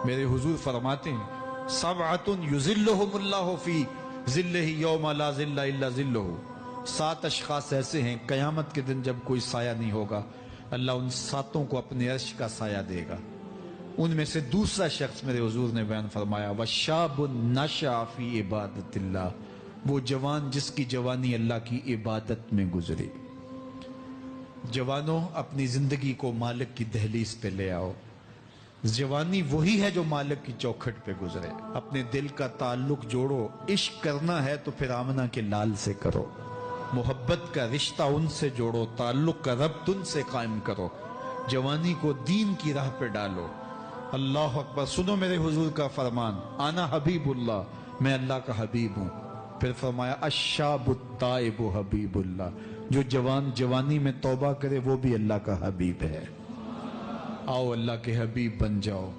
मेरे हुजूर फरमाते हैं सबअतुन युज़िल्लुहुमुल्लाहु फी ज़िल्लिही यौमा ला ज़िल्ला इल्ला ज़िल्लुहु। 7 अशख़ास ऐसे हैं क़यामत के दिन जब कोई साया नहीं होगा, अल्लाह उन 7 को अपने अर्श का साया देगा। उनमें से दूसरा शख्स मेरे हुजूर ने बयान फरमाया वशाबुन नशअ फी इबादतिल्लाह, वो जवान जिसकी जवानी अल्लाह की इबादत में गुजरे। जवानों, अपनी जिंदगी को मालिक की दहलीज पे ले आओ। जवानी वही है जो मालिक की चौखट पे गुजरे। अपने दिल का ताल्लुक जोड़ो। इश्क करना है तो फिर आमना के लाल से करो। मोहब्बत का रिश्ता उनसे जोड़ो, ताल्लुक का रब्त उनसे कायम करो। जवानी को दीन की राह पे डालो। अल्लाह अकबर। सुनो मेरे हुजूर का फरमान, आना हबीबुल्लाह, मैं अल्लाह का हबीब हूं। फिर फरमाया अश्शाबुत ताइबु हबीबुल्लाह, जो जवान जवानी में तौबा करे वो भी अल्लाह का हबीब है। आओ अल्लाह के हबीब बन जाओ।